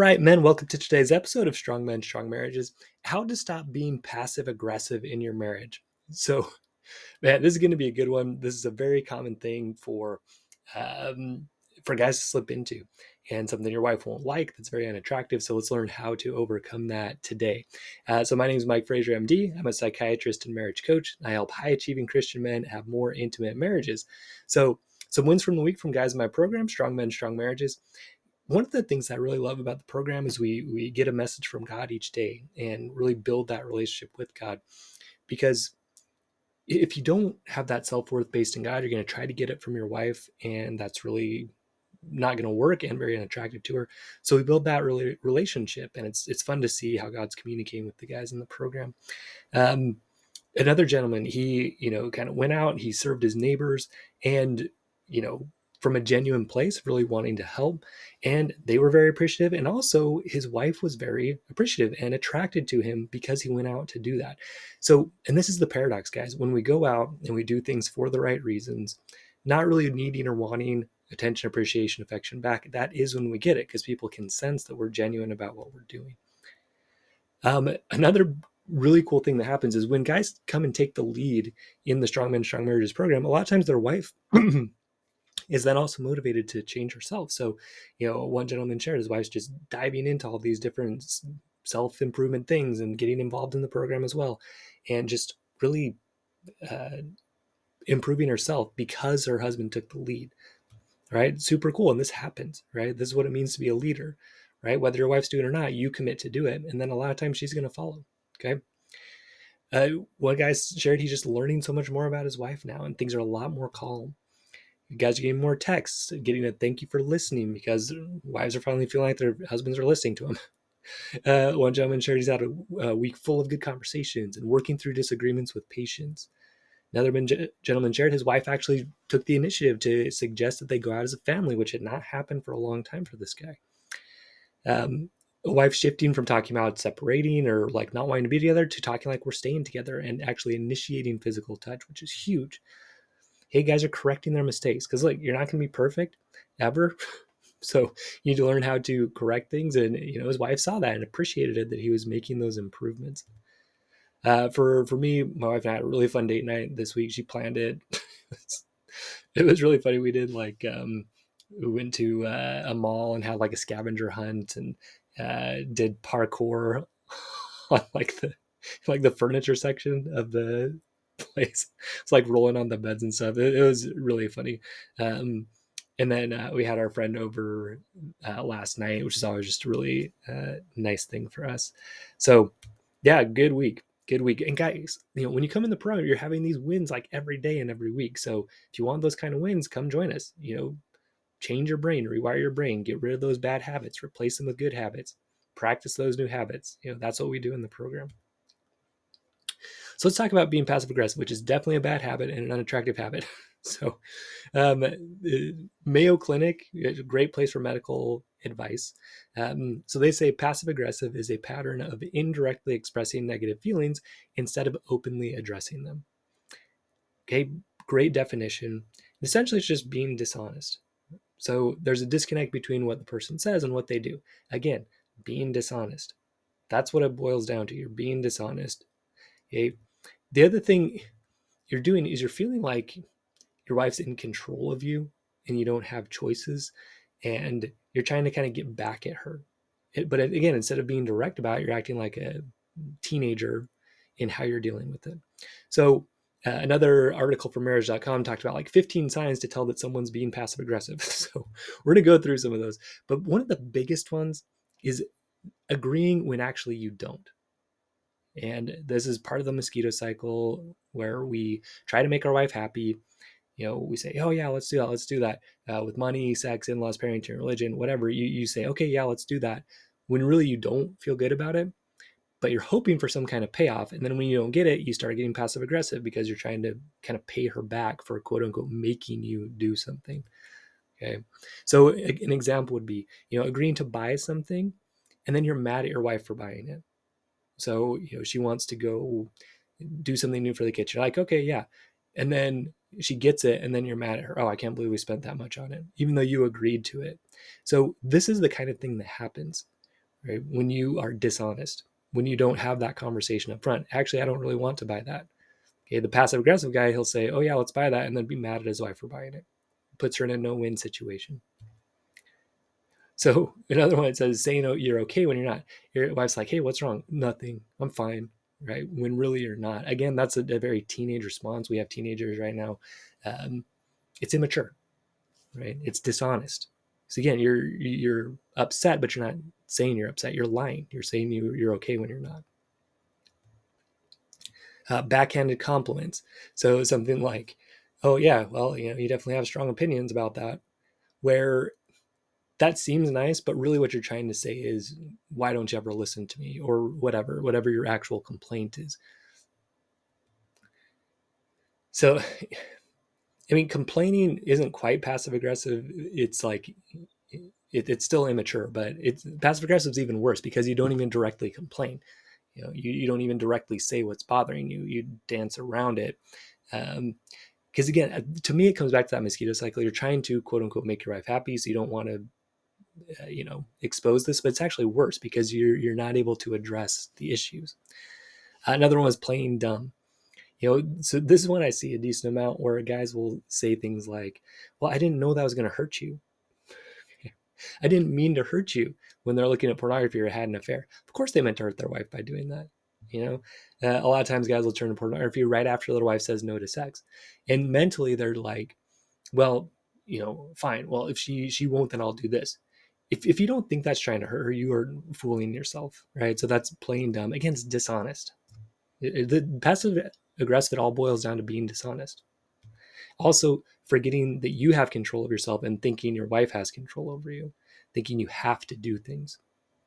Right, men, welcome to today's episode of Strong Men, Strong Marriages. How to stop being passive aggressive in your marriage. So, man, this is going to be a good one. This is a very common thing um, for guys to slip into, and something your wife won't like that's very unattractive. So let's learn how to overcome that today. So my name is Mike Fraser, MD. I'm a psychiatrist and marriage coach. I help high-achieving Christian men have more intimate marriages. So some wins from the week from guys in my program, Strong Men, Strong Marriages. One of the things I really love about the program is we get a message from God each day and really build that relationship with God. Because if you don't have that self-worth based in God, you're going to try to get it from your wife, and that's really not going to work and very unattractive to her. So we build that relationship, and it's fun to see how God's communicating with the guys in the program. Um, Another gentleman, he kind of went out, he served his neighbors, and you know from a genuine place, really wanting to help, and they were very appreciative, and also his wife was very appreciative and attracted to him because he went out to do that. So, and this is the paradox, guys, when we go out and we do things for the right reasons, not really needing or wanting attention, appreciation, affection back, that is when we get it, because people can sense that we're genuine about what we're doing. Another really cool thing that happens is when guys come and take the lead in the Strong Men, Strong Marriages program, a lot of times their wife is then also motivated to change herself. So, one gentleman shared his wife's just diving into all these different self-improvement things and getting involved in the program as well, and just really uh, improving herself because her husband took the lead. Right? Super cool. And this happens, right? This is what it means to be a leader, right? Whether your wife's doing it or not, you commit to do it. And then a lot of times she's going to follow. Okay. One guy shared he's just learning so much more about his wife now, and things are a lot more calm. You guys are getting more texts, getting a thank you for listening, because wives are finally feeling like their husbands are listening to them. One gentleman shared he's had a week full of good conversations and working through disagreements with patience. Another gentleman shared his wife actually took the initiative to suggest that they go out as a family, which had not happened for a long time for this guy. A wife shifting from talking about separating or like not wanting to be together to talking like we're staying together and actually initiating physical touch, which is huge. Hey, guys are correcting their mistakes, because look, you're not going to be perfect ever. So you need to learn how to correct things. And, his wife saw that and appreciated it, that he was making those improvements. For me, my wife and I had a really fun date night this week. She planned it. It was really funny. We did we went to a mall and had like a scavenger hunt, and did parkour on like the furniture section of the place. It's like rolling on the beds and stuff. It was really funny. And then we had our friend over last night, which is always just a really nice thing for us. So yeah, good week. Good week. And guys, when you come in the program, you're having these wins like every day and every week. So if you want those kind of wins, come join us. Change your brain, rewire your brain, get rid of those bad habits, replace them with good habits, practice those new habits. That's what we do in the program. So let's talk about being passive aggressive, which is definitely a bad habit and an unattractive habit. So, Mayo Clinic, a great place for medical advice. So they say passive aggressive is a pattern of indirectly expressing negative feelings instead of openly addressing them. Okay, great definition. Essentially, it's just being dishonest. So there's a disconnect between what the person says and what they do. Again, being dishonest. That's what it boils down to. You're being dishonest. Okay? The other thing you're doing is you're feeling like your wife's in control of you and you don't have choices, and you're trying to kind of get back at her. But again, instead of being direct about it, you're acting like a teenager in how you're dealing with it. So another article from marriage.com talked about like 15 signs to tell that someone's being passive aggressive. So we're going to go through some of those. But one of the biggest ones is agreeing when actually you don't. And this is part of the mosquito cycle, where we try to make our wife happy. We say, oh yeah, let's do that. With money, sex, in-laws, parenting, religion, whatever, you say, okay, yeah, let's do that. When really you don't feel good about it, but you're hoping for some kind of payoff. And then when you don't get it, you start getting passive aggressive because you're trying to kind of pay her back for quote unquote making you do something. Okay. So an example would be, agreeing to buy something and then you're mad at your wife for buying it. So, she wants to go do something new for the kitchen. You're like, okay, yeah. And then she gets it, and then you're mad at her. Oh, I can't believe we spent that much on it, even though you agreed to it. So this is the kind of thing that happens, right? When you are dishonest, when you don't have that conversation up front. Actually, I don't really want to buy that. Okay, the passive aggressive guy, he'll say, "Oh yeah, let's buy that," and then be mad at his wife for buying it. Puts her in a no-win situation. So another one, it says, "Saying you're okay when you're not." Your wife's like, "Hey, what's wrong?" "Nothing. I'm fine." Right? When really you're not. Again, that's a very teenage response. We have teenagers right now. Um, it's immature, right? It's dishonest. So again, you're upset, but you're not saying you're upset. You're lying. You're saying you're okay when you're not. Backhanded compliments. So something like, "Oh yeah, well, you definitely have strong opinions about that," where that seems nice, but really what you're trying to say is, "Why don't you ever listen to me?" Or whatever your actual complaint is. So, I mean, complaining isn't quite passive aggressive. It's like it's still immature, but it's passive aggressive is even worse because you don't even directly complain. You don't even directly say what's bothering you. You dance around it. Because again, to me, it comes back to that mosquito cycle. You're trying to quote unquote make your wife happy, so you don't want to expose this, but it's actually worse because you're not able to address the issues. Another one was playing dumb. So this is when I see a decent amount where guys will say things like, "Well, I didn't know that was going to hurt you. I didn't mean to hurt you," when they're looking at pornography or had an affair. Of course they meant to hurt their wife by doing that. A lot of times guys will turn to pornography right after their wife says no to sex, and mentally they're like, "Well, fine. Well, if she won't, then I'll do this." If you don't think that's trying to hurt her, you are fooling yourself, right? So that's playing dumb. Again, it's dishonest. The passive aggressive, it all boils down to being dishonest. Also, forgetting that you have control of yourself and thinking your wife has control over you, thinking you have to do things.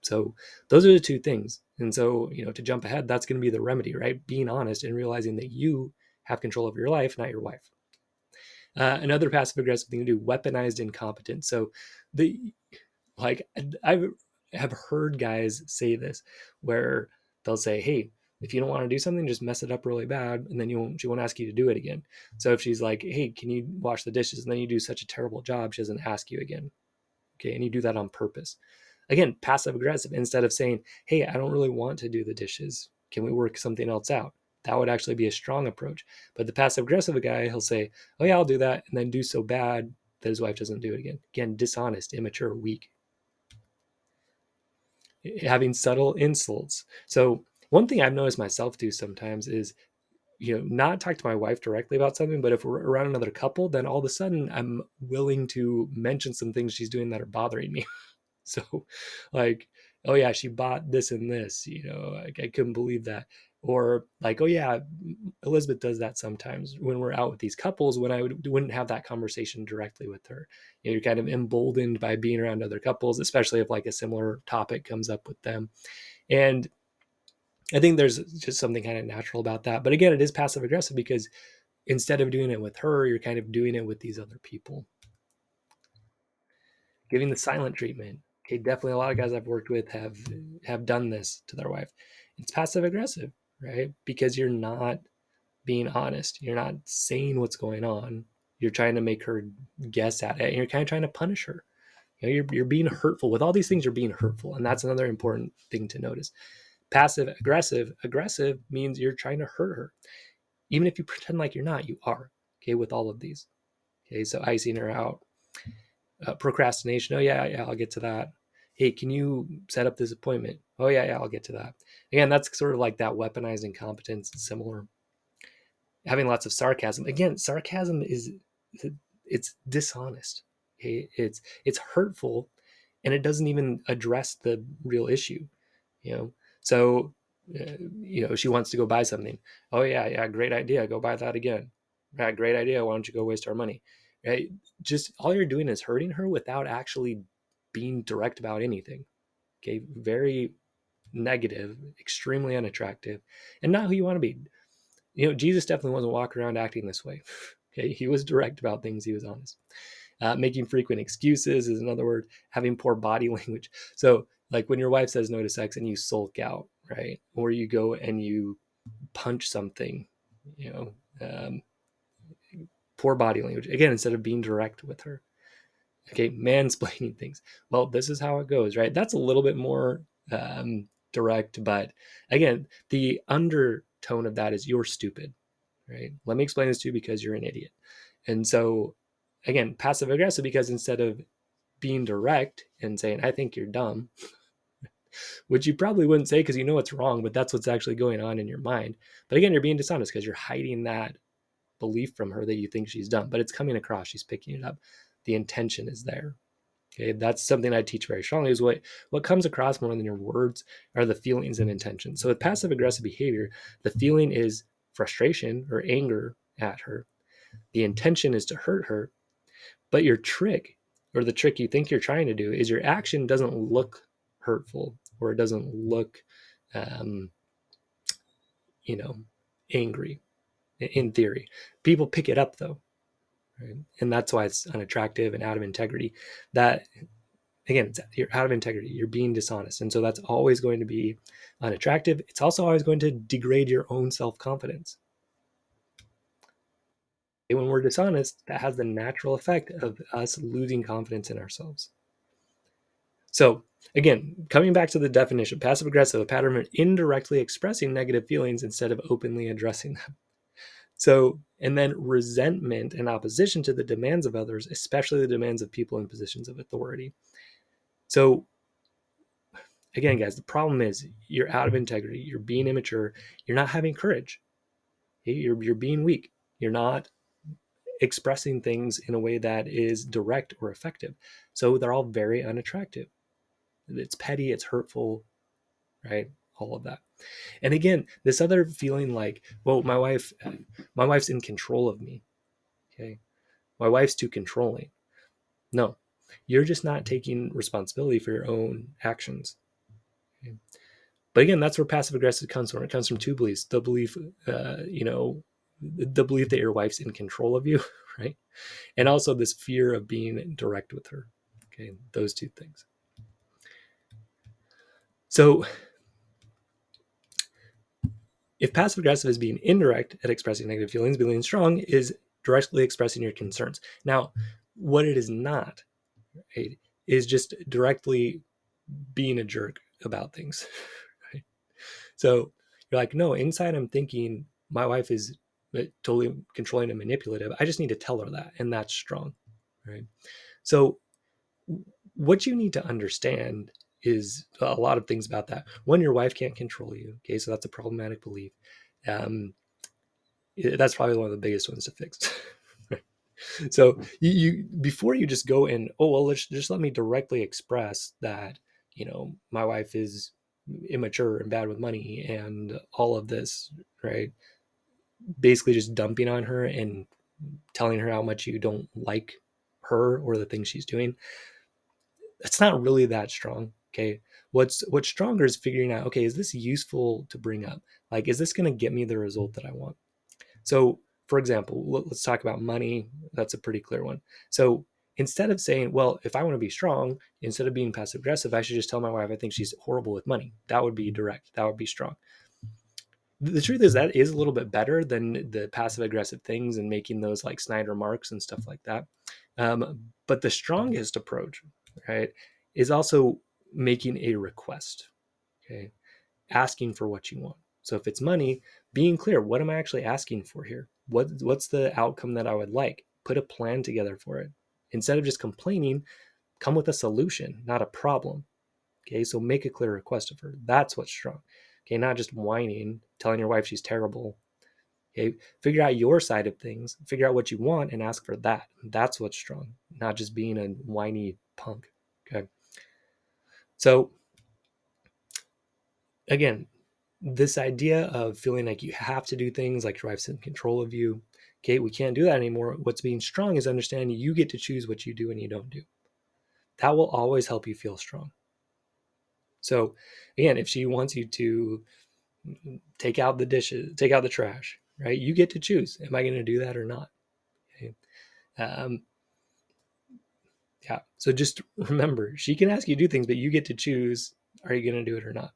So those are the two things. And so, to jump ahead, that's going to be the remedy, right? Being honest and realizing that you have control of your life, not your wife. Another passive aggressive thing to do, weaponized incompetence. So the like I have heard guys say this where they'll say, "Hey, if you don't want to do something, just mess it up really bad, and then she won't ask you to do it again." So if she's like, "Hey, can you wash the dishes?" and then you do such a terrible job, she doesn't ask you again. Okay, and you do that on purpose. Again, passive aggressive. Instead of saying, "Hey, I don't really want to do the dishes. Can we work something else out?" That would actually be a strong approach. But the passive aggressive guy, he'll say, "Oh yeah, I'll do that," and then do so bad that his wife doesn't do it again. Again, dishonest, immature, weak. Having subtle insults. So one thing I've noticed myself do sometimes is, not talk to my wife directly about something, but if we're around another couple, then all of a sudden I'm willing to mention some things she's doing that are bothering me. So, like, "Oh yeah, she bought this and this, I couldn't believe that." Or like, "Oh yeah, Elizabeth does that sometimes when we're out with these couples, when wouldn't have that conversation directly with her." You're kind of emboldened by being around other couples, especially if like a similar topic comes up with them. And I think there's just something kind of natural about that. But again, it is passive aggressive because instead of doing it with her, you're kind of doing it with these other people. Giving the silent treatment. Okay, definitely a lot of guys I've worked with have done this to their wife. It's passive aggressive, right? Because you're not being honest. You're not saying what's going on. You're trying to make her guess at it, and you're kind of trying to punish her. You're being hurtful. With all these things, you're being hurtful, and that's another important thing to notice. Passive aggressive means you're trying to hurt her. Even if you pretend like you're not, you are. Okay, with all of these. Okay, so icing her out. Procrastination. "Oh yeah, I'll get to that." "Hey, can you set up this appointment?" "Oh yeah, I'll get to that." Again, that's sort of like that weaponized incompetence. Similar. Having lots of sarcasm. Again, sarcasm it's dishonest. Okay? It's hurtful, and it doesn't even address the real issue. You know, so she wants to go buy something. "Oh yeah, great idea. Go buy that again." "Yeah, great idea. Why don't you go waste our money?" Right? Just all you're doing is hurting her without actually being direct about anything. Okay, very negative, extremely unattractive, and not who you want to be. Jesus definitely wasn't walking around acting this way. Okay, he was direct about things. He was honest. Making frequent excuses is another word. Having poor body language. So, like when your wife says no to sex and you sulk out, right? Or you go and you punch something, you know, um, poor body language. Again, instead of being direct with her. Okay, mansplaining things. "Well, this is how it goes," right? That's a little bit more direct, but again, the undertone of that is you're stupid, right? Let me explain this to you because you're an idiot. And so again, passive aggressive, because instead of being direct and saying, I think you're dumb, which you probably wouldn't say because you know it's wrong, but that's what's actually going on in your mind. But again, you're being dishonest because you're hiding that belief from her that you think she's dumb, but it's coming across. She's picking it up. The intention is there. Okay, that's something I teach very strongly, is what comes across more than your words are the feelings and intentions. So with passive aggressive behavior, the feeling is frustration or anger at her. The intention is to hurt her, but your trick, or the trick you think you're trying to do, is your action doesn't look hurtful, or it doesn't look, um, you know, angry in theory. People pick it up though, right? And that's why it's unattractive and out of integrity. That again, you're out of integrity. You're being dishonest, and so that's always going to be unattractive. It's also always going to degrade your own self-confidence. And when we're dishonest, that has the natural effect of us losing confidence in ourselves. So again, coming back to the definition, passive aggressive, a pattern of indirectly expressing negative feelings instead of openly addressing them. So, and then resentment and opposition to the demands of others, especially the demands of people in positions of authority. So again, guys, the problem is you're out of integrity, you're being immature, you're not having courage, you're being weak, you're not expressing things in a way that is direct or effective. So they're all very unattractive. It's petty, it's hurtful, right? All of that. And again, this other feeling like, well, my wife's in control of me. Okay. My wife's too controlling. No, you're just not taking responsibility for your own actions. Okay? But again, that's where passive aggressive comes from. It comes from two beliefs: the belief, the belief that your wife's in control of you, right? And also this fear of being direct with her. Okay, those two things. So if passive aggressive is being indirect at expressing negative feelings, being strong is directly expressing your concerns. Now, what it is not, right, is just directly being a jerk about things. Right? So you're like, no, inside I'm thinking my wife is totally controlling and manipulative. I just need to tell her that, and that's strong, right? So what you need to understand is a lot of things about that. One, your wife can't control you. Okay, so that's a problematic belief. Um, that's probably one of the biggest ones to fix. So you before you just go and, oh well, let's just let me directly express that, my wife is immature and bad with money and all of this, right? Basically just dumping on her and telling her how much you don't like her or the things she's doing. That's not really that strong. Okay. What's stronger is figuring out, okay, is this useful to bring up? Like, is this going to get me the result that I want? So, for example, let's talk about money. That's a pretty clear one. So, instead of saying, well, if I want to be strong, instead of being passive aggressive, I should just tell my wife I think she's horrible with money. That would be direct. That would be strong. The truth is that is a little bit better than the passive aggressive things and making those like snide remarks and stuff like that. But the strongest approach, right, is also making a request. Okay, asking for what you want. So if it's money, being clear, what am I actually asking for here? What's the outcome that I would like? Put a plan together for it. Instead of just complaining, come with a solution, not a problem. Okay, so make a clear request of her. That's what's strong. Okay, not just whining, telling your wife she's terrible. Okay, figure out your side of things, figure out what you want, and ask for that. That's what's strong, not just being a whiny punk. Okay, so again, this idea of feeling like you have to do things, like your wife's in control of you. Okay, we can't do that anymore. What's being strong is understanding you get to choose what you do and you don't do. That will always help you feel strong. So again, if she wants you to take out the dishes, take out the trash, right? You get to choose. Am I going to do that or not? Okay. Um, yeah. So just remember, she can ask you to do things, but you get to choose, are you going to do it or not?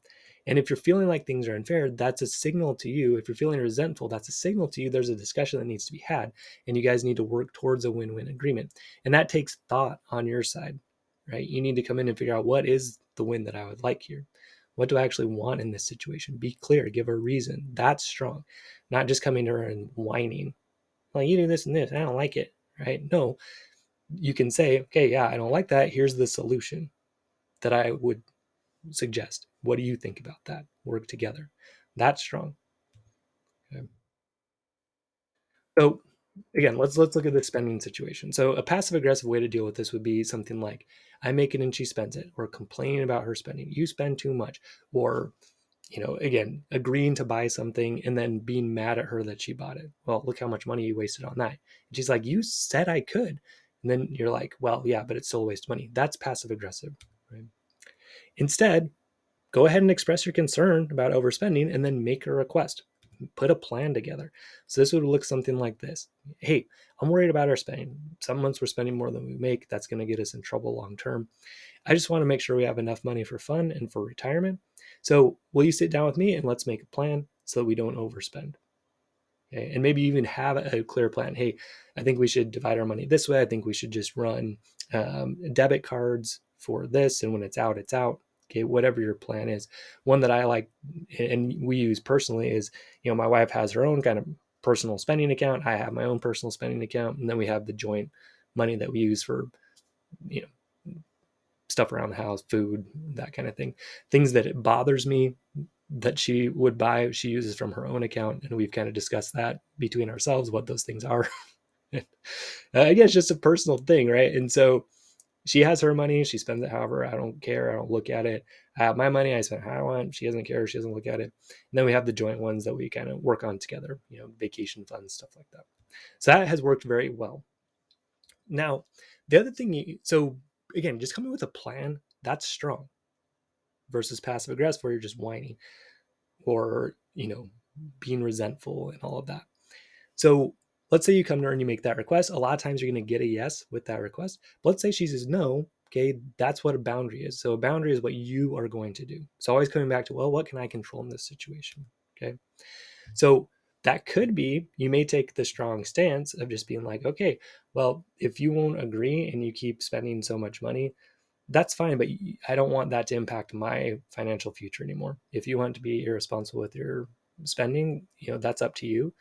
And if you're feeling like things are unfair, that's a signal to you. If you're feeling resentful, that's a signal to you. There's a discussion that needs to be had, and you guys need to work towards a win-win agreement. And that takes thought on your side, right? You need to come in and figure out, what is the win that I would like here? What do I actually want in this situation? Be clear, give a reason. That's strong. Not just coming to her and whining. Well, you do this and this. I don't like it. Right? No, you can say, okay, yeah, I don't like that. Here's the solution that I would suggest. What do you think about that? Work together. That's strong. Okay. So again, let's look at the spending situation. So a passive aggressive way to deal with this would be something like, I make it and she spends it, or complaining about her spending. You spend too much, or again, agreeing to buy something and then being mad at her that she bought it. Well, look how much money you wasted on that. And she's like, you said I could. And then you're like, well, yeah, but it's still a waste of money. That's passive aggressive, right? Instead, go ahead and express your concern about overspending and then make a request. Put a plan together. So this would look something like this. Hey, I'm worried about our spending. Some months we're spending more than we make. That's going to get us in trouble long term. I just want to make sure we have enough money for fun and for retirement. So will you sit down with me and let's make a plan so that we don't overspend? Okay. And maybe even have a clear plan. Hey, I think we should divide our money this way. I think we should just run debit cards for this. And when it's out, it's out. Okay, whatever your plan is. One that I like and we use personally is, my wife has her own kind of personal spending account. I have my own personal spending account. And then we have the joint money that we use for, you know, stuff around the house, food, that kind of thing. Things that it bothers me that she would buy, she uses from her own account. And we've kind of discussed that between ourselves, what those things are. Again, it's just a personal thing, right? And so she has her money. She spends it however. I don't care. I don't look at it. I have my money. I spend how I want. She doesn't care. She doesn't look at it. And then we have the joint ones that we kind of work on together, vacation funds, stuff like that. So that has worked very well. Now, the other thing, so again, just coming with a plan, that's strong versus passive aggressive where you're just whining or, being resentful and all of that. So let's say you come to her and you make that request. A lot of times you're going to get a yes with that request. But let's say she says no. Okay, that's what a boundary is. So a boundary is what you are going to do. So always coming back to, well, what can I control in this situation? Okay. So that could be, you may take the strong stance of just being like, okay, well, if you won't agree and you keep spending so much money, that's fine, but I don't want that to impact my financial future anymore. If you want to be irresponsible with your spending, that's up to you.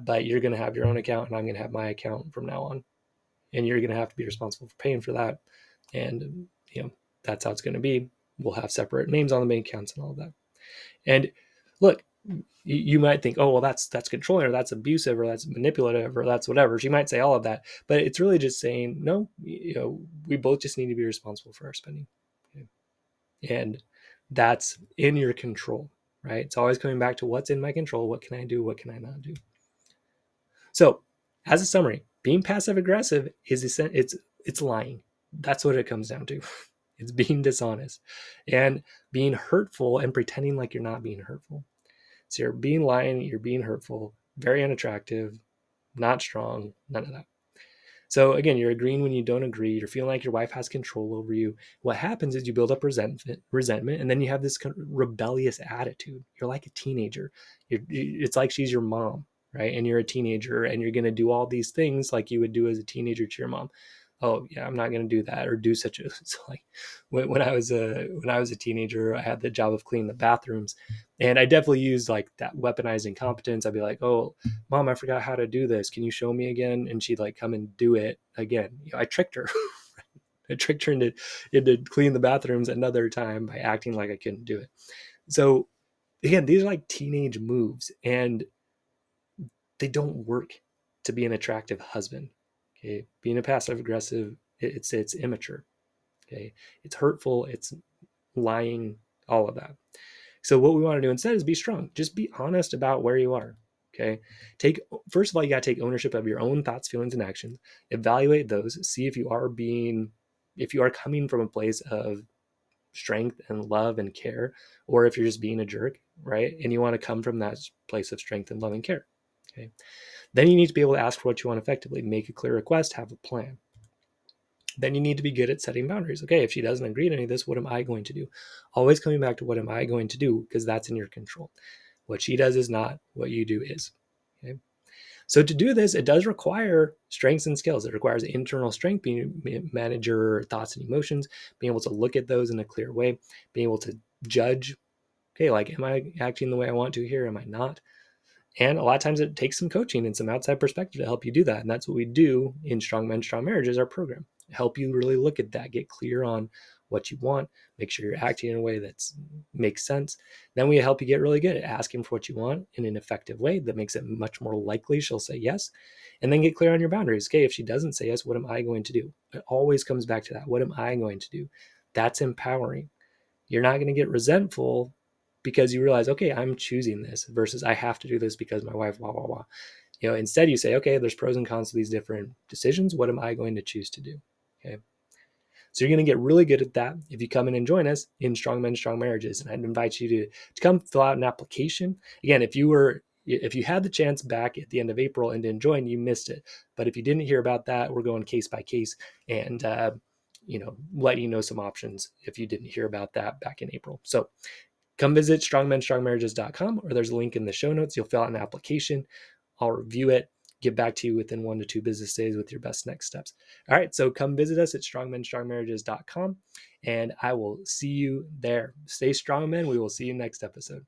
But you're going to have your own account and I'm going to have my account from now on. And you're going to have to be responsible for paying for that. And, that's how it's going to be. We'll have separate names on the bank accounts and all of that. And look, you might think, oh, well, that's controlling, or that's abusive, or that's manipulative, or that's whatever. She might say all of that, but it's really just saying, no, we both just need to be responsible for our spending. Okay? And that's in your control, right? It's always coming back to what's in my control. What can I do? What can I not do? So as a summary, being passive aggressive it's lying. That's what it comes down to. It's being dishonest and being hurtful and pretending like you're not being hurtful. So you're being lying, you're being hurtful, very unattractive, not strong, none of that. So again, you're agreeing when you don't agree. You're feeling like your wife has control over you. What happens is you build up resentment, and then you have this kind of rebellious attitude. You're like a teenager. It's like she's your mom, right? And you're a teenager, and you're going to do all these things like you would do as a teenager to your mom. Oh yeah, I'm not going to do that or do such a. It's like when I was a teenager, I had the job of cleaning the bathrooms, and I definitely used like that weaponized incompetence. I'd be like, oh, Mom, I forgot how to do this. Can you show me again? And she'd like come and do it again. I tricked her. I tricked her into clean the bathrooms another time by acting like I couldn't do it. So again, these are like teenage moves, and they don't work to be an attractive husband. Okay, being a passive aggressive, it's immature. Okay, it's hurtful. It's lying. All of that. So what we want to do instead is be strong. Just be honest about where you are. Okay. First of all, you got to take ownership of your own thoughts, feelings, and actions. Evaluate those. See if you are coming from a place of strength and love and care, or if you're just being a jerk, right? And you want to come from that place of strength and love and care. Okay. Then you need to be able to ask for what you want effectively, make a clear request, have a plan. Then you need to be good at setting boundaries. Okay, if she doesn't agree to any of this, what am I going to do? Always coming back to what am I going to do, because that's in your control. What she does is not, what you do is. Okay. So to do this, it does require strengths and skills. It requires internal strength, being able to manage your thoughts and emotions, being able to look at those in a clear way, being able to judge Okay, like, am I acting the way I want to here? Am I not? And a lot of times it takes some coaching and some outside perspective to help you do that. And that's what we do in Strong Men, Strong Marriages, our program. Help you really look at that, get clear on what you want, make sure you're acting in a way that makes sense. Then we help you get really good at asking for what you want in an effective way that makes it much more likely she'll say yes. And then get clear on your boundaries. Okay, if she doesn't say yes, what am I going to do? It always comes back to that. What am I going to do? That's empowering. You're not going to get resentful because you realize, okay, I'm choosing this versus I have to do this because my wife, blah, blah, blah. Instead you say, okay, there's pros and cons to these different decisions. What am I going to choose to do? Okay. So you're going to get really good at that if you come in and join us in Strong Men, Strong Marriages. And I'd invite you to come fill out an application. Again, if you had the chance back at the end of April and didn't join, you missed it. But if you didn't hear about that, we're going case by case and let you know some options if you didn't hear about that back in April. So come visit strongmenstrongmarriages.com, or there's a link in the show notes. You'll fill out an application. I'll review it, get back to you within 1 to 2 business days with your best next steps. All right, so come visit us at strongmenstrongmarriages.com, and I will see you there. Stay strong, men. We will see you next episode.